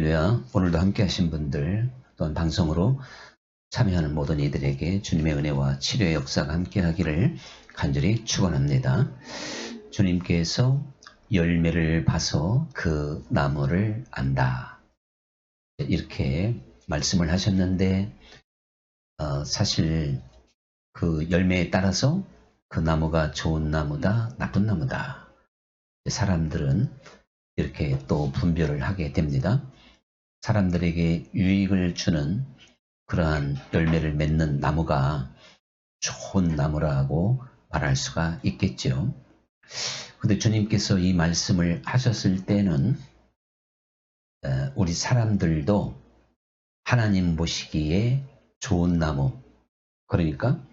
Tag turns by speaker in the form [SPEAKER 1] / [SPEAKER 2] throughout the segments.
[SPEAKER 1] 할렐루야. 오늘도 함께 하신 분들 또한 방송으로 참여하는 모든 이들에게 주님의 은혜와 치료의 역사가 함께 하기를 간절히 축원합니다. 주님께서 열매를 봐서 그 나무를 안다. 이렇게 말씀을 하셨는데 사실 그 열매에 따라서 그 나무가 좋은 나무다, 나쁜 나무다. 사람들은 이렇게 또 분별을 하게 됩니다. 사람들에게 유익을 주는 그러한 열매를 맺는 나무가 좋은 나무라고 말할 수가 있겠죠. 근데 주님께서 이 말씀을 하셨을 때는 우리 사람들도 하나님 보시기에 좋은 나무, 그러니까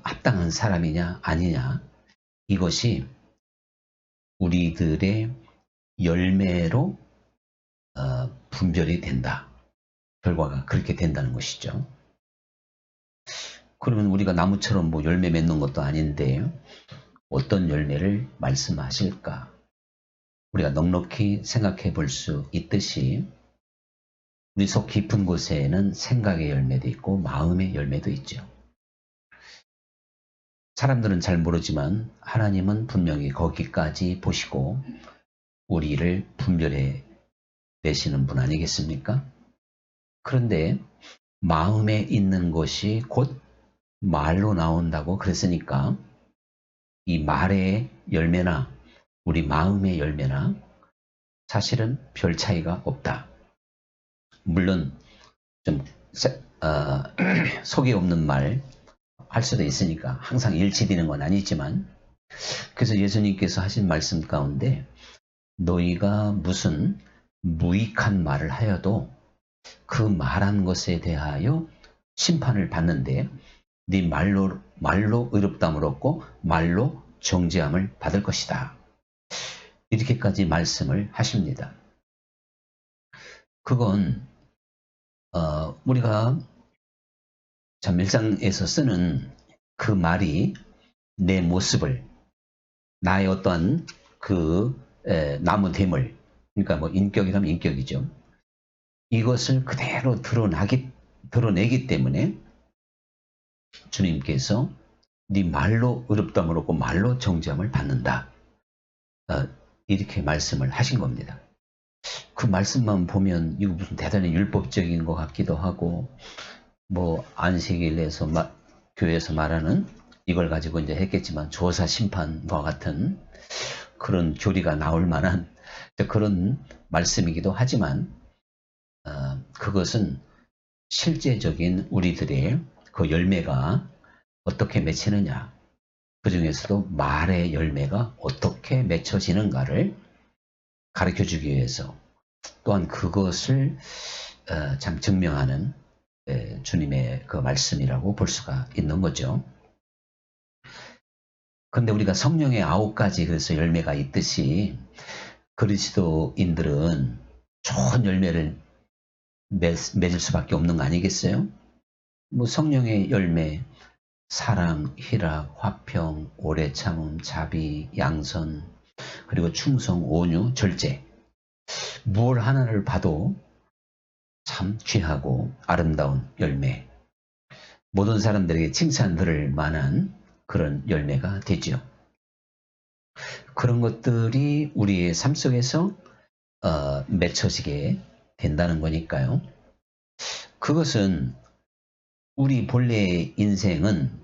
[SPEAKER 1] 합당한 사람이냐 아니냐, 이것이 우리들의 열매로 분별이 된다. 결과가 그렇게 된다는 것이죠. 그러면 우리가 나무처럼 뭐 열매 맺는 것도 아닌데 어떤 열매를 말씀하실까? 우리가 넉넉히 생각해 볼 수 있듯이 우리 속 깊은 곳에는 생각의 열매도 있고 마음의 열매도 있죠. 사람들은 잘 모르지만 하나님은 분명히 거기까지 보시고 우리를 분별해 내시는 분 아니겠습니까? 그런데 마음에 있는 것이 곧 말로 나온다고 그랬으니까 이 말의 열매나 우리 마음의 열매나 사실은 별 차이가 없다. 물론 좀 속이 없는 말 할 수도 있으니까 항상 일치되는 건 아니지만, 그래서 예수님께서 하신 말씀 가운데 너희가 무슨 무익한 말을 하여도 그 말한 것에 대하여 심판을 받는데 네 말로 의롭다함을 얻고 말로 정죄함을 받을 것이다. 이렇게까지 말씀을 하십니다. 그건 우리가 참 일상에서 쓰는 그 말이 내 모습을, 나의 어떤 그 나무됨을, 그러니까 뭐 인격이라면 인격이죠. 이것을 그대로 드러내기 때문에 주님께서 네 말로 의롭다함을 얻고 말로 정죄함을 받는다. 이렇게 말씀을 하신 겁니다. 그 말씀만 보면 이거 무슨 대단히 율법적인 것 같기도 하고, 뭐 안식일에서 교회에서 말하는 이걸 가지고 이제 했겠지만 조사 심판과 같은 그런 교리가 나올 만한 그런 말씀이기도 하지만 그것은 실제적인 우리들의 그 열매가 어떻게 맺히느냐, 그 중에서도 말의 열매가 어떻게 맺혀지는가를 가르쳐주기 위해서, 또한 그것을 참 증명하는 주님의 그 말씀이라고 볼 수가 있는 거죠. 그런데 우리가 성령의 9가지 그래서 열매가 있듯이 그리스도인들은 좋은 열매를 맺을 수밖에 없는 거 아니겠어요? 뭐 성령의 열매, 사랑, 희락, 화평, 오래 참음, 자비, 양선, 그리고 충성, 온유, 절제, 무엇 하나를 봐도 참 귀하고 아름다운 열매, 모든 사람들에게 칭찬 들을 만한 그런 열매가 되죠. 그런 것들이 우리의 삶 속에서 맺혀지게 된다는 거니까요. 그것은 우리 본래의 인생은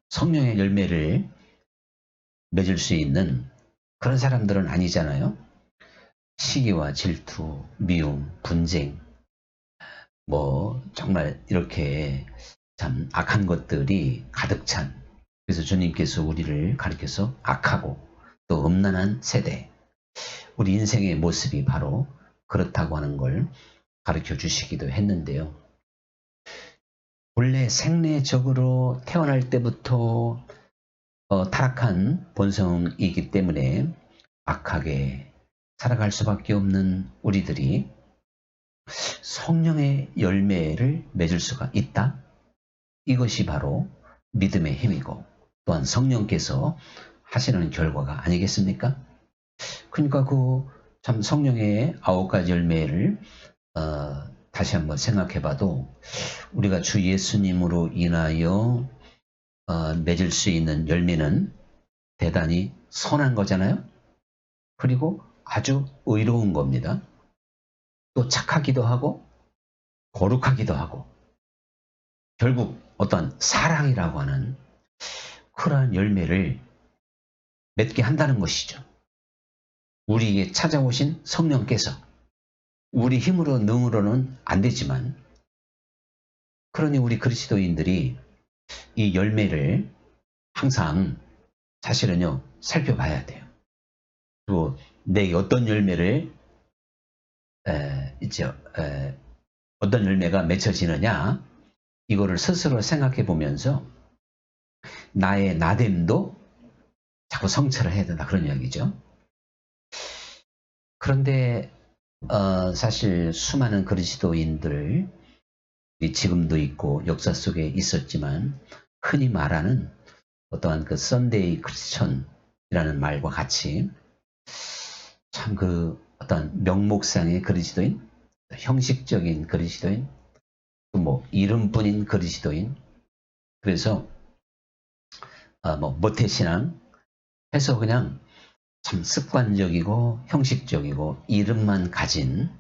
[SPEAKER 1] 성령의 열매를 맺을 수 있는 그런 사람들은 아니잖아요. 시기와 질투, 미움, 분쟁, 뭐 정말 이렇게 참 악한 것들이 가득 찬, 그래서 주님께서 우리를 가르쳐서 악하고 또 음란한 세대, 우리 인생의 모습이 바로 그렇다고 하는 걸 가르쳐 주시기도 했는데요. 본래 생리적으로 태어날 때부터 타락한 본성이기 때문에 악하게 살아갈 수밖에 없는 우리들이 성령의 열매를 맺을 수가 있다. 이것이 바로 믿음의 힘이고 또한 성령께서 하시는 결과가 아니겠습니까? 그러니까 그 참 성령의 9가지 열매를 다시 한번 생각해 봐도 우리가 주 예수님으로 인하여 맺을 수 있는 열매는 대단히 선한 거잖아요. 그리고 아주 의로운 겁니다. 또 착하기도 하고 거룩하기도 하고 결국 어떤 사랑이라고 하는 그러한 열매를 맺게 한다는 것이죠. 우리에게 찾아오신 성령께서 우리 힘으로 능으로는 안 되지만 그러니 우리 그리스도인들이 이 열매를 항상 사실은요 살펴봐야 돼요. 그리고 내게 어떤 열매를 어떤 열매가 맺혀지느냐 이거를 스스로 생각해 보면서 나의 나됨도 자꾸 성찰을 해야 된다 그런 이야기죠. 그런데 사실 수많은 그리스도인들 지금도 있고 역사 속에 있었지만 흔히 말하는 어떠한 그 썬데이 크리스천이라는 말과 같이 참 그 어떤 명목상의 그리스도인, 형식적인 그리스도인, 또 뭐 이름뿐인 그리스도인, 그래서 뭐 모태신앙 해서 그냥 참 습관적이고 형식적이고 이름만 가진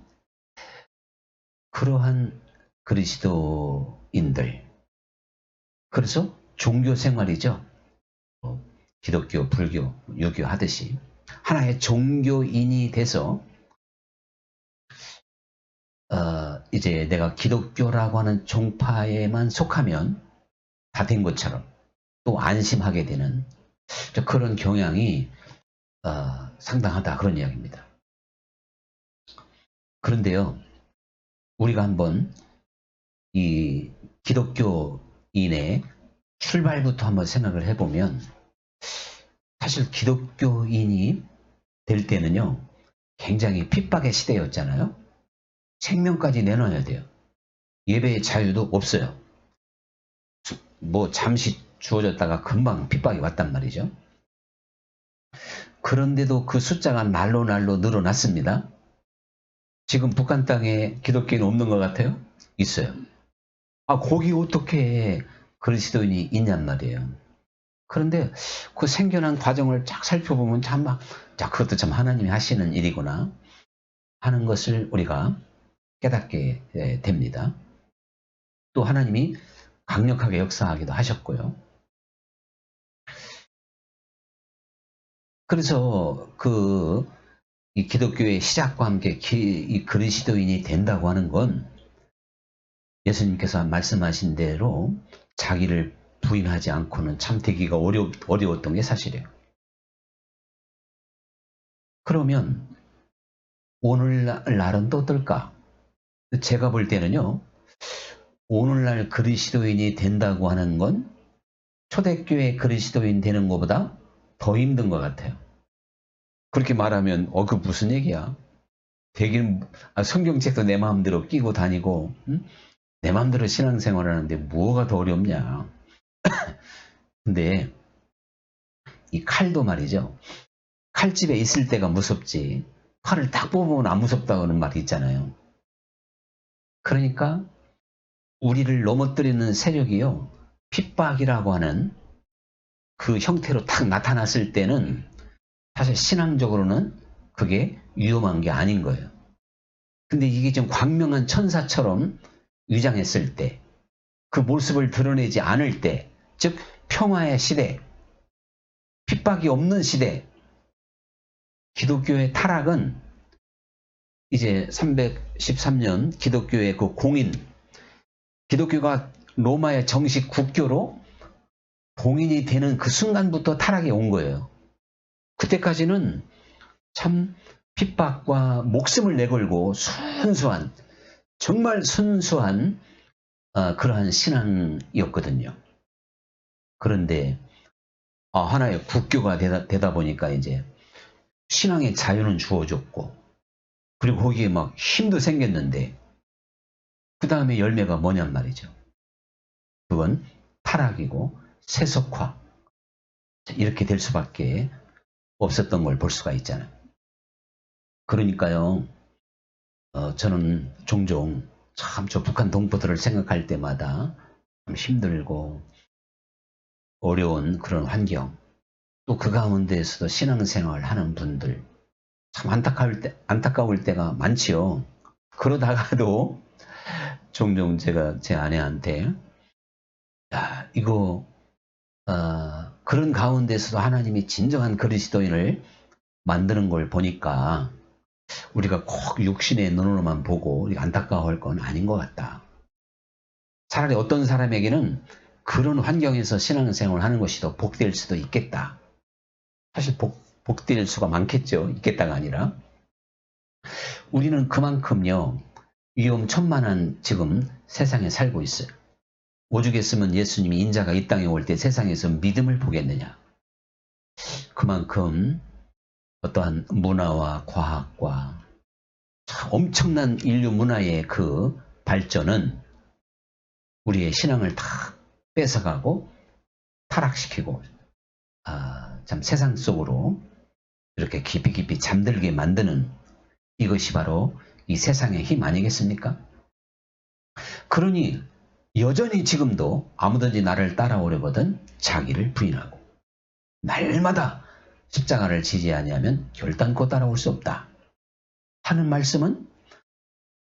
[SPEAKER 1] 그러한 그리스도인들. 그래서 종교 생활이죠. 기독교, 불교, 유교 하듯이 하나의 종교인이 돼서 이제 내가 기독교라고 하는 종파에만 속하면 다 된 것처럼 또 안심하게 되는 그런 경향이 상당하다 그런 이야기입니다. 그런데요, 우리가 한번 이 기독교인의 출발부터 한번 생각을 해보면 사실 기독교인이 될 때는요 굉장히 핍박의 시대였잖아요. 생명까지 내놔야 돼요. 예배의 자유도 없어요. 뭐 잠시 주어졌다가 금방 핍박이 왔단 말이죠. 그런데도 그 숫자가 날로 늘어났습니다. 지금 북한 땅에 기독교인 없는 것 같아요? 있어요. 거기 어떻게 그리스도인이 있냔 말이에요. 그런데 그 생겨난 과정을 쫙 살펴보면 참 그것도 참 하나님이 하시는 일이구나 하는 것을 우리가 깨닫게 됩니다. 또 하나님이 강력하게 역사하기도 하셨고요. 그래서 이 기독교의 시작과 함께 이 그리스도인이 된다고 하는 건 예수님께서 말씀하신 대로 자기를 부인하지 않고는 참 되기가 어려웠던 게 사실이에요. 그러면 오늘날은 또 어떨까? 제가 볼 때는요. 오늘날 그리스도인이 된다고 하는 건 초대교회 그리스도인 되는 것보다 더 힘든 것 같아요. 그렇게 말하면 그 무슨 얘기야? 되긴 성경책도 내 마음대로 끼고 다니고 응? 내 마음대로 신앙생활을 하는데 뭐가 더 어렵냐. 근데 이 칼도 말이죠. 칼집에 있을 때가 무섭지 칼을 딱 뽑으면 안 무섭다는 말이 있잖아요. 그러니까 우리를 넘어뜨리는 세력이요. 핍박이라고 하는 그 형태로 딱 나타났을 때는 사실 신앙적으로는 그게 위험한 게 아닌 거예요. 근데 이게 좀 광명한 천사처럼 위장했을 때, 그 모습을 드러내지 않을 때, 즉 평화의 시대, 핍박이 없는 시대, 기독교의 타락은 이제 313년 기독교의 그 공인, 기독교가 로마의 정식 국교로 공인이 되는 그 순간부터 타락이 온 거예요. 그때까지는 참 핍박과 목숨을 내걸고 순수한, 정말 순수한 그러한 신앙이었거든요. 그런데 하나의 국교가 되다 보니까 이제 신앙의 자유는 주어졌고, 그리고 거기에 막 힘도 생겼는데 그 다음에 열매가 뭐냔 말이죠. 그건 타락이고 세속화, 이렇게 될 수밖에 없었던 걸 볼 수가 있잖아요. 그러니까요, 저는 종종 참 저 북한 동포들을 생각할 때마다 참 힘들고 어려운 그런 환경, 또 그 가운데에서도 신앙생활 하는 분들, 참 안타까울 때가 많지요. 그러다가도 종종 제가 제 아내한테, 야, 이거, 그런 가운데서도 하나님이 진정한 그리스도인을 만드는 걸 보니까 우리가 꼭 육신의 눈으로만 보고 우리가 안타까워할 건 아닌 것 같다. 차라리 어떤 사람에게는 그런 환경에서 신앙생활을 하는 것이 더 복될 수도 있겠다. 사실 복될 수가 많겠죠. 있겠다가 아니라. 우리는 그만큼요, 위험천만한 지금 세상에 살고 있어요. 오죽했으면 예수님이 인자가 이 땅에 올 때 세상에서 믿음을 보겠느냐. 그만큼 어떠한 문화와 과학과 엄청난 인류 문화의 그 발전은 우리의 신앙을 다 뺏어가고 타락시키고 참 세상 속으로 이렇게 깊이 잠들게 만드는, 이것이 바로 이 세상의 힘 아니겠습니까? 그러니 여전히 지금도 아무든지 나를 따라오려거든 자기를 부인하고 날마다 십자가를 지지 아니하면 결단코 따라올 수 없다 하는 말씀은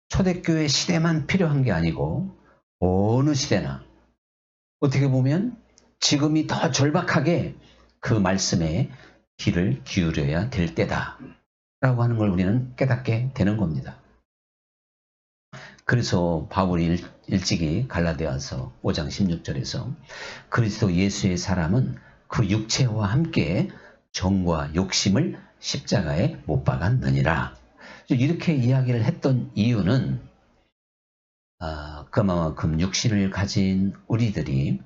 [SPEAKER 1] 초대교회 시대만 필요한 게 아니고 어느 시대나, 어떻게 보면 지금이 더 절박하게 그 말씀에 귀를 기울여야 될 때다 라고 하는 걸 우리는 깨닫게 되는 겁니다. 그래서 바울이 일찍이 갈라디아서 5장 16절에서 그리스도 예수의 사람은 그 육체와 함께 정과 욕심을 십자가에 못 박았느니라. 이렇게 이야기를 했던 이유는 그만큼 육신을 가진 우리들이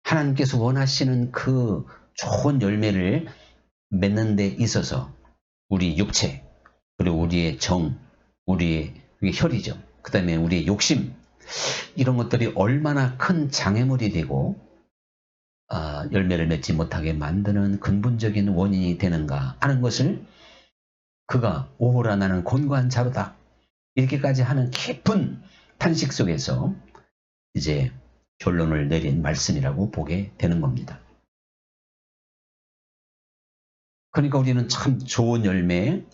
[SPEAKER 1] 하나님께서 원하시는 그 좋은 열매를 맺는 데 있어서 우리 육체, 그리고 우리의 정, 우리의 혈이죠. 그 다음에 우리의 욕심, 이런 것들이 얼마나 큰 장애물이 되고 열매를 맺지 못하게 만드는 근본적인 원인이 되는가 하는 것을 그가 오호라 나는 곤고한 자로다 이렇게까지 하는 깊은 탄식 속에서 이제 결론을 내린 말씀이라고 보게 되는 겁니다. 그러니까 우리는 참 좋은 열매,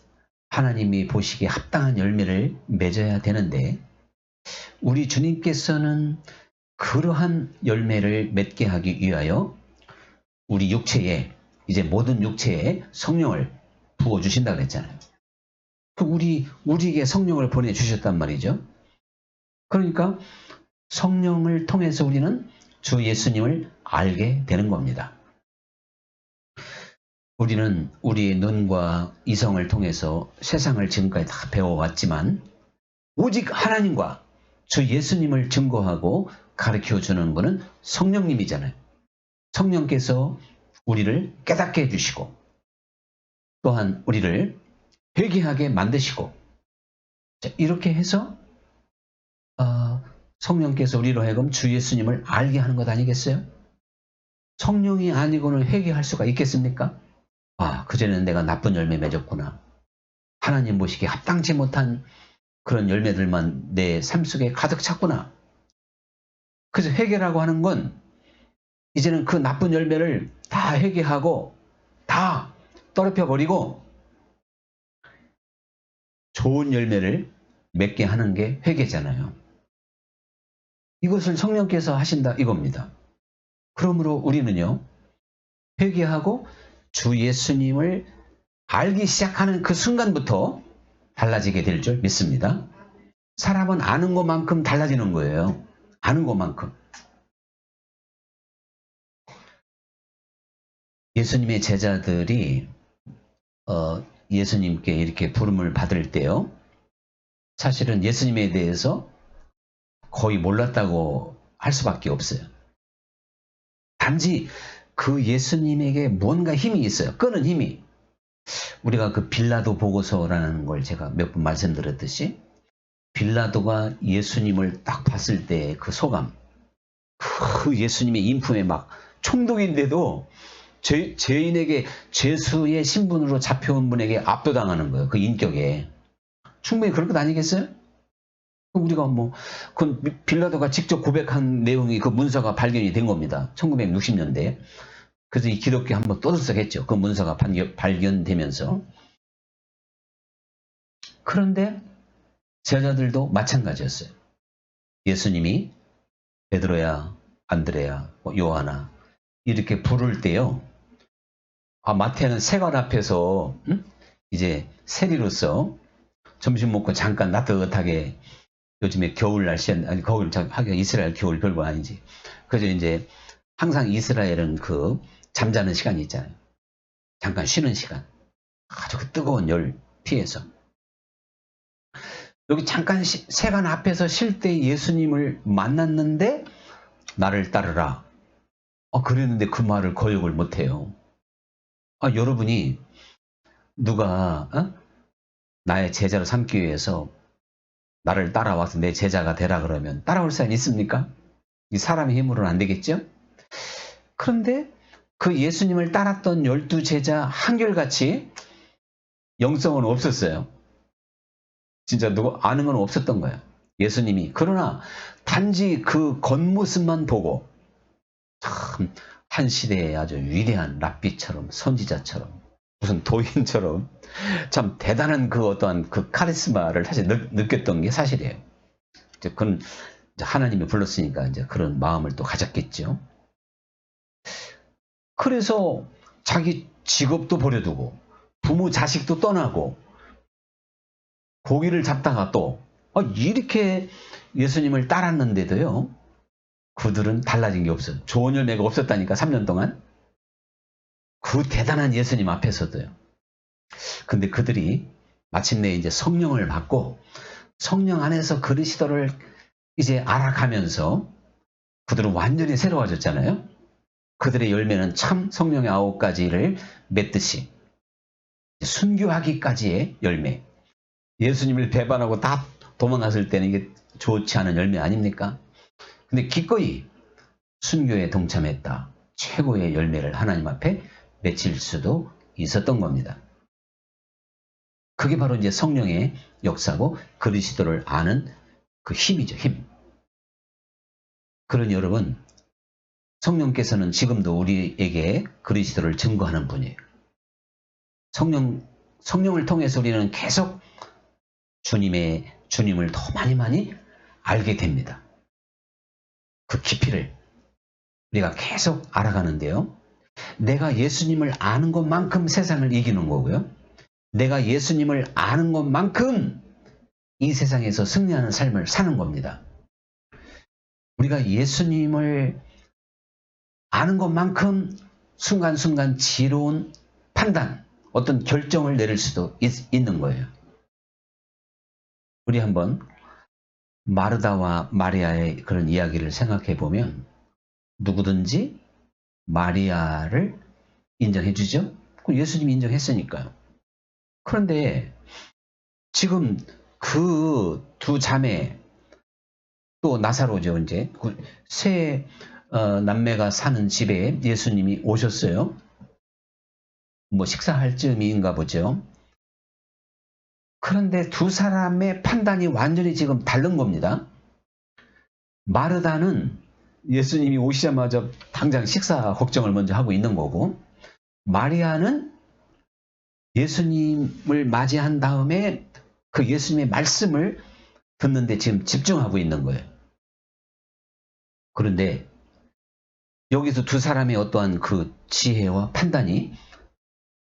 [SPEAKER 1] 하나님이 보시기에 합당한 열매를 맺어야 되는데 우리 주님께서는 그러한 열매를 맺게 하기 위하여 우리 육체에, 이제 모든 육체에 성령을 부어주신다고 그랬잖아요. 우리에게 성령을 보내주셨단 말이죠. 그러니까 성령을 통해서 우리는 주 예수님을 알게 되는 겁니다. 우리는 우리의 눈과 이성을 통해서 세상을 지금까지 다 배워왔지만 오직 하나님과 주 예수님을 증거하고 가르쳐주는 분은 성령님이잖아요. 성령께서 우리를 깨닫게 해주시고 또한 우리를 회개하게 만드시고, 이렇게 해서 성령께서 우리로 하여금 주 예수님을 알게 하는 것 아니겠어요? 성령이 아니고는 회개할 수가 있겠습니까? 그전에는 내가 나쁜 열매 맺었구나. 하나님 보시기에 합당치 못한 그런 열매들만 내 삶 속에 가득 찼구나. 그래서 회개라고 하는 건 이제는 그 나쁜 열매를 다 회개하고 다 떨어뜨려버리고 좋은 열매를 맺게 하는 게 회개잖아요. 이것을 성령께서 하신다 이겁니다. 그러므로 우리는요, 회개하고 주 예수님을 알기 시작하는 그 순간부터 달라지게 될 줄 믿습니다. 사람은 아는 것만큼 달라지는 거예요. 아는 것만큼. 예수님의 제자들이 예수님께 이렇게 부름을 받을 때요, 사실은 예수님에 대해서 거의 몰랐다고 할 수밖에 없어요. 단지 그 예수님에게 뭔가 힘이 있어요. 끄는 힘이. 우리가 그 빌라도 보고서라는 걸 제가 몇 번 말씀드렸듯이 빌라도가 예수님을 딱 봤을 때 그 소감, 그 예수님의 인품에 막 총독인데도 죄인에게 죄수의 신분으로 잡혀온 분에게 압도당하는 거예요. 그 인격에. 충분히 그럴 것 아니겠어요? 우리가 그 빌라도가 직접 고백한 내용이 그 문서가 발견이 된 겁니다. 1960년대. 그래서 이 기독교에 한번 떠들썩했죠. 그 문서가 발견되면서. 그런데 제자들도 마찬가지였어요. 예수님이 베드로야, 안드레야, 요하나 이렇게 부를 때요. 마태는 세관 앞에서 이제 세리로서 점심 먹고 잠깐 따뜻하게, 요즘에 겨울 날씨엔, 아니 하긴 이스라엘 겨울 별거 아니지. 그래서 이제 항상 이스라엘은 그 잠자는 시간이 있잖아요. 잠깐 쉬는 시간. 아주 그 뜨거운 열 피해서. 여기 잠깐 세관 앞에서 쉴 때 예수님을 만났는데 나를 따르라. 그랬는데 그 말을 거역을 못해요. 여러분이 누가 나의 제자로 삼기 위해서 나를 따라와서 내 제자가 되라 그러면 따라올 사람이 있습니까? 이 사람의 힘으로는 안 되겠죠? 그런데 그 예수님을 따랐던 12제자 한결같이 영성은 없었어요. 진짜 누구 아는 건 없었던 거예요. 예수님이. 그러나 단지 그 겉모습만 보고 참 한 시대의 아주 위대한 랍비처럼, 선지자처럼, 무슨 도인처럼 참 대단한 그 어떠한 그 카리스마를 사실 느꼈던 게 사실이에요. 그건 하나님이 불렀으니까 이제 그런 마음을 또 가졌겠죠. 그래서 자기 직업도 버려두고 부모 자식도 떠나고 고기를 잡다가 또 이렇게 예수님을 따랐는데도요. 그들은 달라진 게 없어요. 좋은 열매가 없었다니까 3년 동안. 그 대단한 예수님 앞에서도요. 근데 그들이 마침내 이제 성령을 받고 성령 안에서 그리스도를 이제 알아가면서 그들은 완전히 새로워졌잖아요. 그들의 열매는 참 성령의 9가지를 맺듯이 순교하기까지의 열매. 예수님을 배반하고 다 도망갔을 때는 이게 좋지 않은 열매 아닙니까? 근데 기꺼이 순교에 동참했다. 최고의 열매를 하나님 앞에 맺힐 수도 있었던 겁니다. 그게 바로 이제 성령의 역사고 그리스도를 아는 그 힘이죠, 힘. 그러니 여러분, 성령께서는 지금도 우리에게 그리스도를 증거하는 분이에요. 성령을 통해서 우리는 계속 주님을 더 많이 알게 됩니다. 그 깊이를 우리가 계속 알아가는데요. 내가 예수님을 아는 것만큼 세상을 이기는 거고요. 내가 예수님을 아는 것만큼 이 세상에서 승리하는 삶을 사는 겁니다. 우리가 예수님을 아는 것만큼 순간순간 지혜로운 판단, 어떤 결정을 내릴 수도 있는 거예요. 우리 한번 마르다와 마리아의 그런 이야기를 생각해 보면 누구든지 마리아를 인정해 주죠? 예수님이 인정했으니까요. 그런데 지금 그 두 자매 또 나사로죠. 이제 세 남매가 사는 집에 예수님이 오셨어요. 식사할 즈음인가 보죠. 그런데 두 사람의 판단이 완전히 지금 다른 겁니다. 마르다는 예수님이 오시자마자 당장 식사 걱정을 먼저 하고 있는 거고, 마리아는 예수님을 맞이한 다음에 그 예수님의 말씀을 듣는데 지금 집중하고 있는 거예요. 그런데 여기서 두 사람의 어떠한 그 지혜와 판단이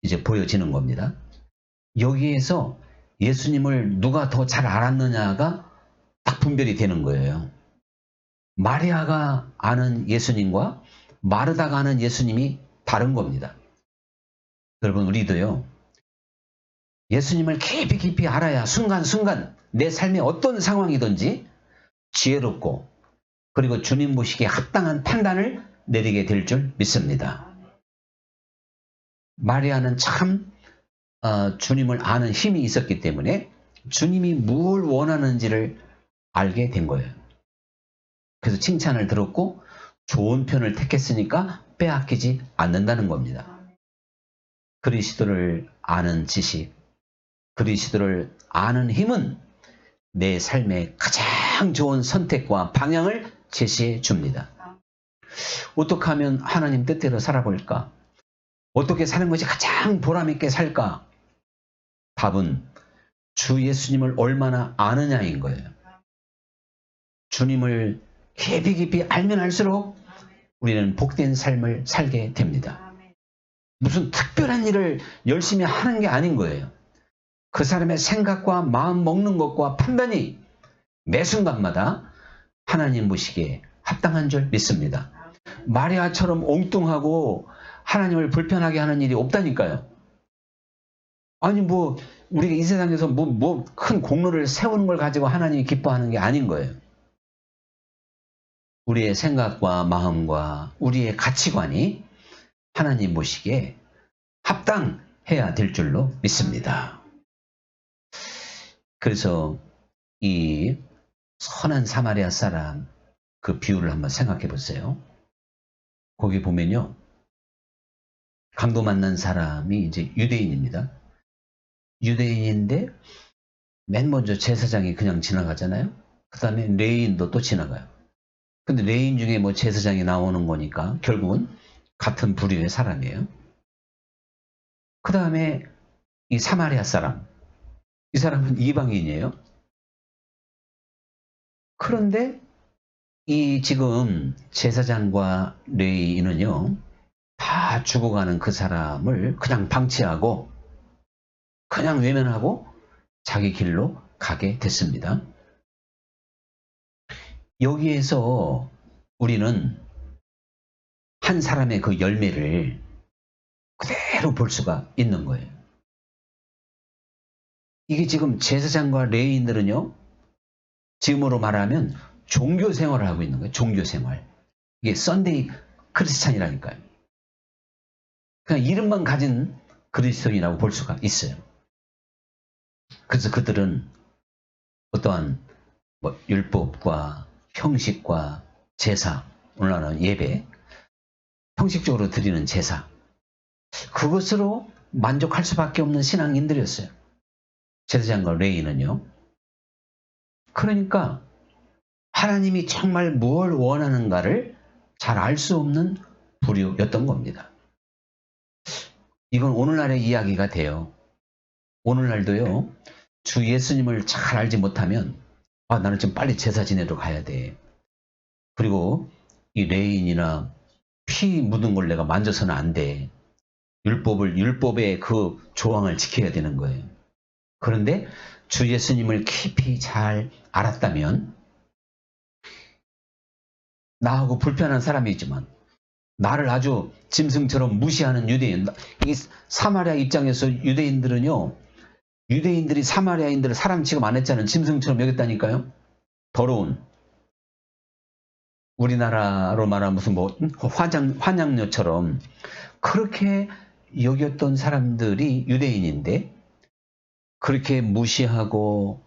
[SPEAKER 1] 이제 보여지는 겁니다. 여기에서 예수님을 누가 더 잘 알았느냐가 딱 분별이 되는 거예요. 마리아가 아는 예수님과 마르다가 아는 예수님이 다른 겁니다. 여러분, 우리도요, 예수님을 깊이 알아야 순간순간 내 삶의 어떤 상황이든지 지혜롭고 그리고 주님 보시기에 합당한 판단을 내리게 될 줄 믿습니다. 마리아는 참 주님을 아는 힘이 있었기 때문에 주님이 뭘 원하는지를 알게 된 거예요. 그래서 칭찬을 들었고 좋은 편을 택했으니까 빼앗기지 않는다는 겁니다. 그리스도를 아는 지식, 그리스도를 아는 힘은 내 삶의 가장 좋은 선택과 방향을 제시해 줍니다. 어떻게 하면 하나님 뜻대로 살아볼까? 어떻게 사는 것이 가장 보람있게 살까? 답은 주 예수님을 얼마나 아느냐인 거예요. 주님을 깊이 알면 알수록 우리는 복된 삶을 살게 됩니다. 무슨 특별한 일을 열심히 하는 게 아닌 거예요. 그 사람의 생각과 마음 먹는 것과 판단이 매 순간마다 하나님 보시기에 합당한 줄 믿습니다. 마리아처럼 엉뚱하고 하나님을 불편하게 하는 일이 없다니까요. 아니 우리가 이 세상에서 큰 공로를 세우는 걸 가지고 하나님이 기뻐하는 게 아닌 거예요. 우리의 생각과 마음과 우리의 가치관이 하나님 보시기에 합당해야 될 줄로 믿습니다. 그래서 이 선한 사마리아 사람 그 비유를 한번 생각해 보세요. 거기 보면요. 강도 만난 사람이 이제 유대인입니다. 유대인인데 맨 먼저 제사장이 그냥 지나가잖아요. 그 다음에 레위인도 또 지나가요. 근데 레위인 중에 제사장이 나오는 거니까 결국은 같은 부류의 사람이에요. 그 다음에 이 사마리아 사람, 이 사람은 이방인이에요. 그런데 이 지금 제사장과 레위인은요, 다 죽어가는 그 사람을 그냥 방치하고 그냥 외면하고 자기 길로 가게 됐습니다. 여기에서 우리는 한 사람의 그 열매를 그대로 볼 수가 있는 거예요. 이게 지금 제사장과 레위인들은요, 지금으로 말하면 종교 생활을 하고 있는 거예요. 종교 생활. 이게 썬데이 크리스찬이라니까요. 그냥 이름만 가진 그리스도인이라고 볼 수가 있어요. 그래서 그들은 어떠한 율법과 형식과 제사, 오늘날은 예배, 형식적으로 드리는 제사, 그것으로 만족할 수밖에 없는 신앙인들이었어요. 제사장과 레위인은요. 그러니까 하나님이 정말 무엇을 원하는가를 잘 알 수 없는 부류였던 겁니다. 이건 오늘날의 이야기가 돼요. 오늘날도요. 주 예수님을 잘 알지 못하면 나는 좀 빨리 제사 지내러 가야 돼. 그리고 이 레위인이나 피 묻은 걸 내가 만져서는 안 돼. 율법의 그 조항을 지켜야 되는 거예요. 그런데 주 예수님을 깊이 잘 알았다면 나하고 불편한 사람이 있지만 나를 아주 짐승처럼 무시하는 유대인, 이 사마리아 입장에서 유대인들은요, 유대인들이 사마리아인들을 사람 취급 안 했잖아요. 짐승처럼 여겼다니까요. 더러운. 우리나라로 말하면 무슨 환양료처럼 그렇게 여겼던 사람들이 유대인인데 그렇게 무시하고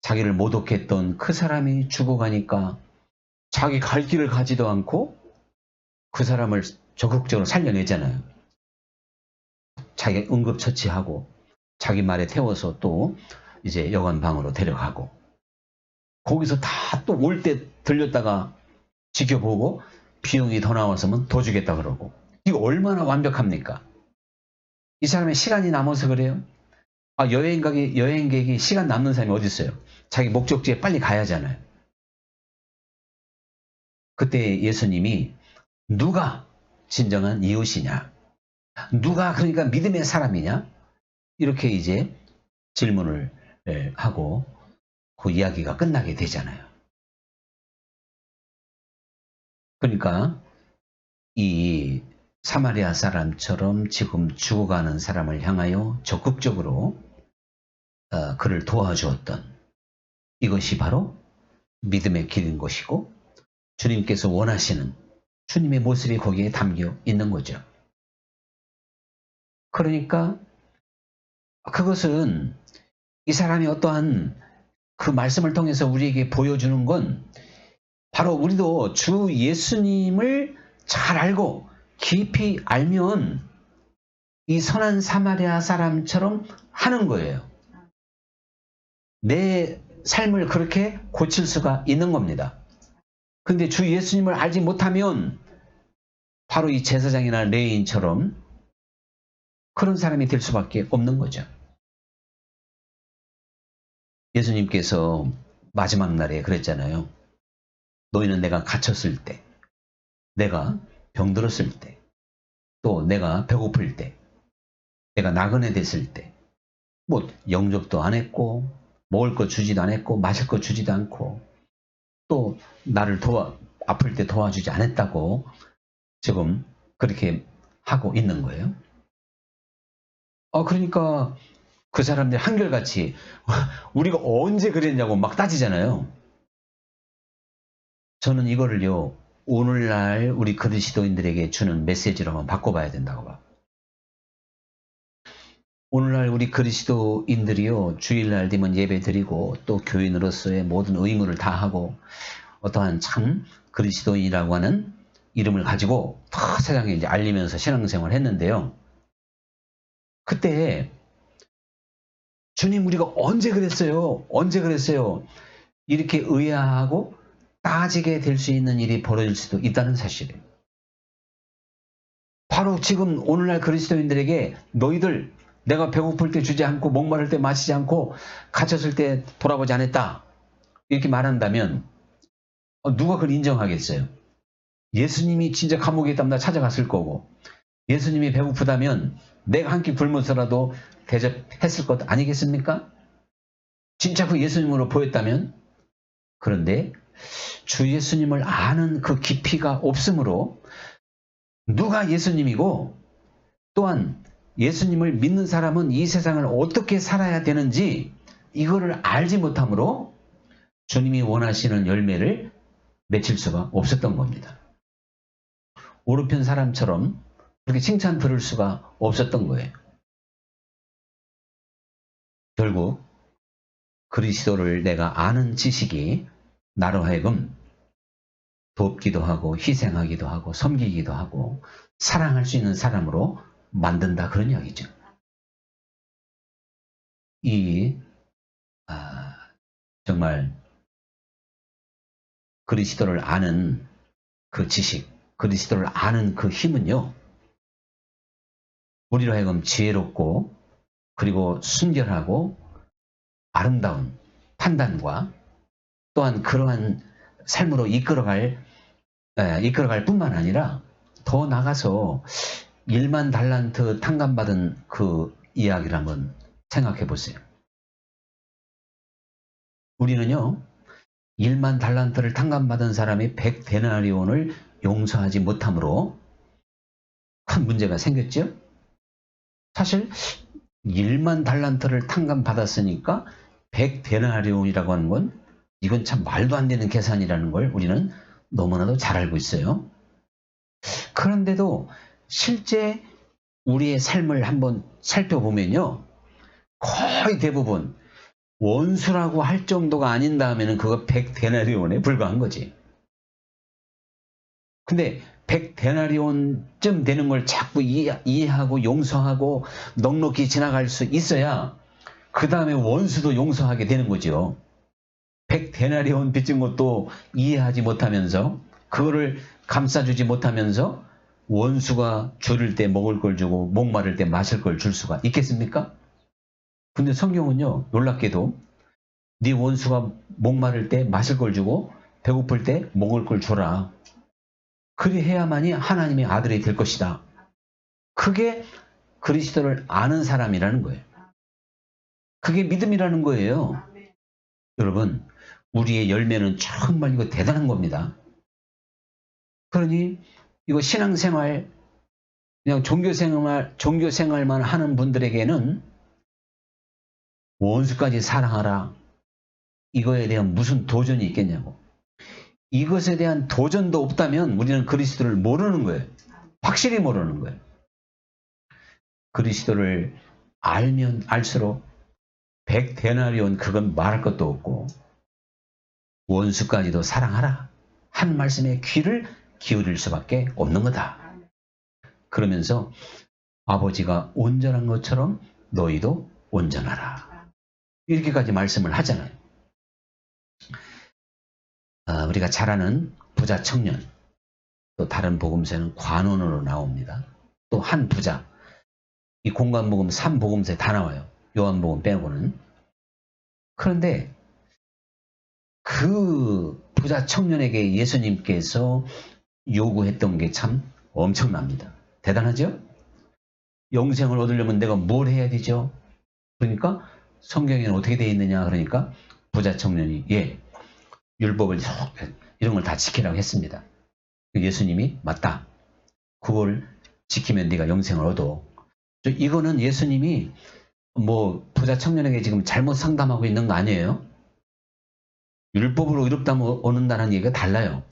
[SPEAKER 1] 자기를 모독했던 그 사람이 죽어가니까 자기 갈 길을 가지도 않고 그 사람을 적극적으로 살려내잖아요. 자기 응급처치하고 자기 말에 태워서 또 이제 여관방으로 데려가고 거기서 다 또 올 때 들렸다가 지켜보고 비용이 더 나왔으면 더 주겠다 그러고 이거 얼마나 완벽합니까? 이 사람의 시간이 남아서 그래요? 여행객이 시간 남는 사람이 어디 있어요? 자기 목적지에 빨리 가야 하잖아요. 그때 예수님이 누가 진정한 이웃이냐? 누가 그러니까 믿음의 사람이냐? 이렇게 이제 질문을 하고 그 이야기가 끝나게 되잖아요. 그러니까 이 사마리아 사람처럼 지금 죽어가는 사람을 향하여 적극적으로 그를 도와주었던 이것이 바로 믿음의 길인 것이고 주님께서 원하시는 주님의 모습이 거기에 담겨 있는 거죠. 그러니까 그것은 이 사람이 어떠한 그 말씀을 통해서 우리에게 보여주는 건 바로 우리도 주 예수님을 잘 알고 깊이 알면 이 선한 사마리아 사람처럼 하는 거예요. 내 삶을 그렇게 고칠 수가 있는 겁니다. 근데 주 예수님을 알지 못하면 바로 이 제사장이나 레위인처럼 그런 사람이 될 수밖에 없는 거죠. 예수님께서 마지막 날에 그랬잖아요. 너희는 내가 갇혔을 때, 내가 병들었을 때, 또 내가 배고플 때, 내가 나그네 됐을 때, 뭐 영접도 안 했고 먹을 거 주지도 안 했고 마실 거 주지도 않고 또 나를 아플 때 도와주지 않았다고 지금 그렇게 하고 있는 거예요. 그러니까 그 사람들이 한결같이 우리가 언제 그랬냐고 막 따지잖아요. 저는 이거를요, 오늘날 우리 그리스도인들에게 주는 메시지로 한번 바꿔봐야 된다고 봐. 오늘날 우리 그리스도인들이요, 주일날 되면 예배 드리고 또 교인으로서의 모든 의무를 다하고 어떠한 참 그리스도인이라고 하는 이름을 가지고 다 세상에 이제 알리면서 신앙생활을 했는데요. 그때 주님 우리가 언제 그랬어요? 언제 그랬어요? 이렇게 의아하고 따지게 될 수 있는 일이 벌어질 수도 있다는 사실이에요. 바로 지금 오늘날 그리스도인들에게 너희들 내가 배고플 때 주지 않고 목마를 때 마시지 않고 갇혔을 때 돌아보지 않았다. 이렇게 말한다면 누가 그걸 인정하겠어요? 예수님이 진짜 감옥에 있다면 나 찾아갔을 거고 예수님이 배고프다면 내가 한 끼 굶어서라도 대접했을 것 아니겠습니까? 진짜 그 예수님으로 보였다면. 그런데 주 예수님을 아는 그 깊이가 없으므로 누가 예수님이고 또한 예수님을 믿는 사람은 이 세상을 어떻게 살아야 되는지 이거를 알지 못하므로 주님이 원하시는 열매를 맺힐 수가 없었던 겁니다. 오르편 사람처럼 그렇게 칭찬 들을 수가 없었던 거예요. 결국 그리스도를 내가 아는 지식이 나로 하여금 돕기도 하고 희생하기도 하고 섬기기도 하고 사랑할 수 있는 사람으로 만든다 그런 이야기죠. 정말 그리스도를 아는 그 지식, 그리스도를 아는 그 힘은요. 우리로 하여금 지혜롭고 그리고 순결하고 아름다운 판단과 또한 그러한 삶으로 이끌어갈 뿐만 아니라 더 나가서 1만 달란트 탕감받은 그 이야기를 한번 생각해 보세요. 우리는요. 1만 달란트를 탕감받은 사람이 100데나리온을 용서하지 못함으로 큰 문제가 생겼죠. 사실 1만 달란트를 탕감받았으니까 100데나리온이라고 하는 건 이건 참 말도 안 되는 계산이라는 걸 우리는 너무나도 잘 알고 있어요. 그런데도 실제 우리의 삶을 한번 살펴보면요. 거의 대부분 원수라고 할 정도가 아닌 다음에는 그거 100데나리온에 불과한 거지. 근데 100데나리온쯤 되는 걸 자꾸 이해하고 용서하고 넉넉히 지나갈 수 있어야 그 다음에 원수도 용서하게 되는 거죠. 100데나리온 빚진 것도 이해하지 못하면서 그거를 감싸주지 못하면서 원수가 줄일 때 먹을 걸 주고 목마를 때 마실 걸 줄 수가 있겠습니까? 근데 성경은요. 놀랍게도 네 원수가 목마를 때 마실 걸 주고 배고플 때 먹을 걸 줘라. 그리해야만이 하나님의 아들이 될 것이다. 그게 그리스도를 아는 사람이라는 거예요. 그게 믿음이라는 거예요. 여러분, 우리의 열매는 정말 이거 대단한 겁니다. 그러니 이거 신앙생활, 그냥 종교생활만 하는 분들에게는 원수까지 사랑하라. 이거에 대한 무슨 도전이 있겠냐고. 이것에 대한 도전도 없다면 우리는 그리스도를 모르는 거예요. 확실히 모르는 거예요. 그리스도를 알면 알수록 100데나리온 그건 말할 것도 없고 원수까지도 사랑하라 한 말씀에 귀를 기울일 수밖에 없는 거다. 그러면서 아버지가 온전한 것처럼 너희도 온전하라. 이렇게까지 말씀을 하잖아요. 우리가 잘 아는 부자 청년, 또 다른 복음서에는 관원으로 나옵니다. 또 한 부자, 이 공관복음 3복음서에 다 나와요. 요한복음 빼고는. 그런데 그 부자 청년에게 예수님께서 요구했던 게 참 엄청납니다. 대단하죠? 영생을 얻으려면 내가 뭘 해야 되죠? 그러니까 성경에는 어떻게 되어 있느냐 그러니까 부자 청년이 율법을 이런 걸 다 지키라고 했습니다. 예수님이 맞다. 그걸 지키면 네가 영생을 얻어. 이거는 예수님이 뭐 부자 청년에게 지금 잘못 상담하고 있는 거 아니에요? 율법으로 의롭다함을 얻는다는 얘기가 달라요.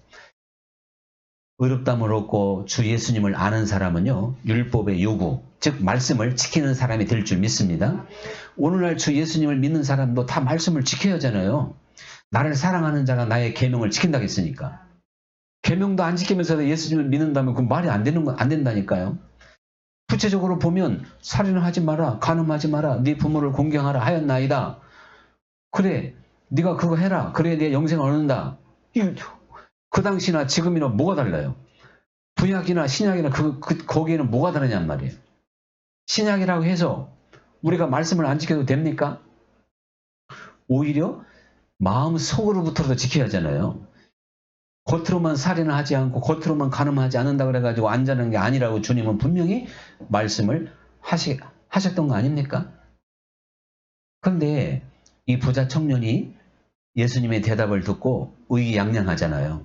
[SPEAKER 1] 의롭다함을 얻고 주 예수님을 아는 사람은요, 율법의 요구, 즉 말씀을 지키는 사람이 될 줄 믿습니다. 오늘날 주 예수님을 믿는 사람도 다 말씀을 지켜야 하잖아요. 나를 사랑하는 자가 나의 계명을 지킨다고 했으니까. 계명도 안 지키면서 예수님을 믿는다면 그 말이 안 된다니까요. 구체적으로 보면 살인을 하지 마라, 간음하지 마라, 네 부모를 공경하라 하였나이다. 그래, 네가 그거 해라. 그래야 네 영생을 얻는다. 그 당시나 지금이나 뭐가 달라요? 구약이나 신약이나 거기에는 뭐가 다르냔 말이에요. 신약이라고 해서 우리가 말씀을 안 지켜도 됩니까? 오히려 마음 속으로부터도 지켜야 하잖아요. 겉으로만 살인을 하지 않고 겉으로만 간음하지 않는다 그래가지고 안전한 게 아니라고 주님은 분명히 말씀을 하셨던 거 아닙니까? 그런데 이 부자 청년이 예수님의 대답을 듣고 의기양양하잖아요.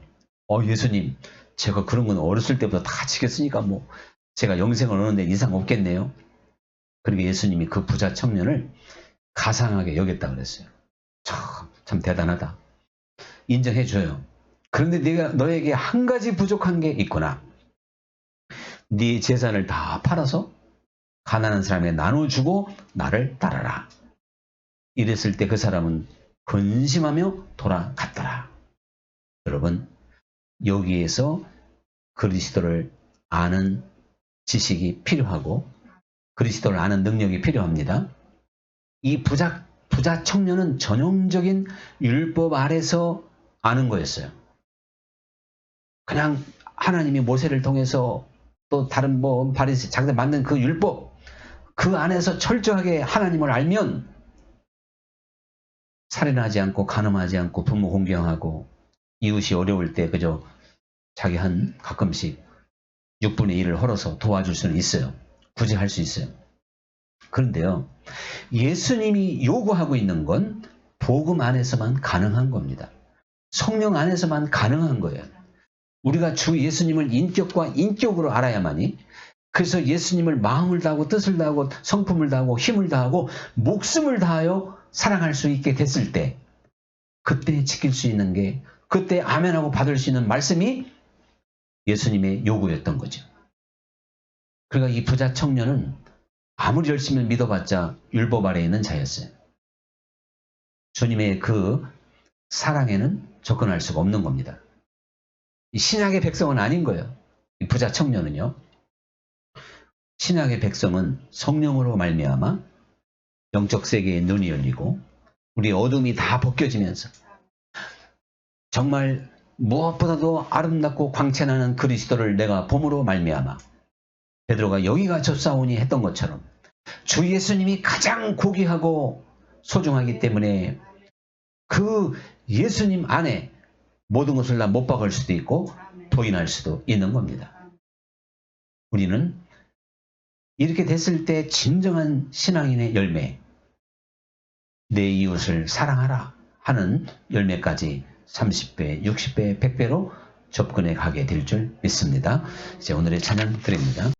[SPEAKER 1] 예수님, 제가 그런 건 어렸을 때부터 다 지켰으니까 뭐 제가 영생을 얻는데 이상 없겠네요. 그리고 예수님이 그 부자 청년을 가상하게 여겼다 그랬어요. 참 대단하다. 인정해줘요. 그런데 너에게 한 가지 부족한 게 있구나. 네 재산을 다 팔아서 가난한 사람에게 나눠주고 나를 따르라. 이랬을 때 그 사람은 근심하며 돌아갔더라. 여러분, 여기에서 그리스도를 아는 지식이 필요하고 그리스도를 아는 능력이 필요합니다. 이 부자 청년은 전형적인 율법 아래서 아는 거였어요. 그냥 하나님이 모세를 통해서 또 다른 바리새 자기들 만든 그 율법 그 안에서 철저하게 하나님을 알면 살인하지 않고 간음하지 않고 부모 공경하고 이웃이 어려울 때 그저 자기 가끔씩 6분의 1을 헐어서 도와줄 수는 있어요. 굳이 할 수 있어요. 그런데요, 예수님이 요구하고 있는 건 복음 안에서만 가능한 겁니다. 성령 안에서만 가능한 거예요. 우리가 주 예수님을 인격과 인격으로 알아야만이, 그래서 예수님을 마음을 다하고 뜻을 다하고 성품을 다하고 힘을 다하고 목숨을 다하여 사랑할 수 있게 됐을 때, 그때 지킬 수 있는 게, 그때 아멘하고 받을 수 있는 말씀이 예수님의 요구였던 거죠. 그러니까 이 부자 청년은 아무리 열심히 믿어봤자 율법 아래에 있는 자였어요. 주님의 그 사랑에는 접근할 수가 없는 겁니다. 이 신약의 백성은 아닌 거예요. 이 부자 청년은요. 신약의 백성은 성령으로 말미암아 영적 세계의 눈이 열리고 우리 어둠이 다 벗겨지면서 정말 무엇보다도 아름답고 광채나는 그리스도를 내가 봄으로 말미암아 베드로가 여기가 좁사오니 했던 것처럼 주 예수님이 가장 고귀하고 소중하기 때문에 그 예수님 안에 모든 것을 다 못 박을 수도 있고 부인할 수도 있는 겁니다. 우리는 이렇게 됐을 때 진정한 신앙인의 열매, 내 이웃을 사랑하라 하는 열매까지 30배, 60배, 100배로 접근해 가게 될 줄 믿습니다. 이제 오늘의 찬양 드립니다.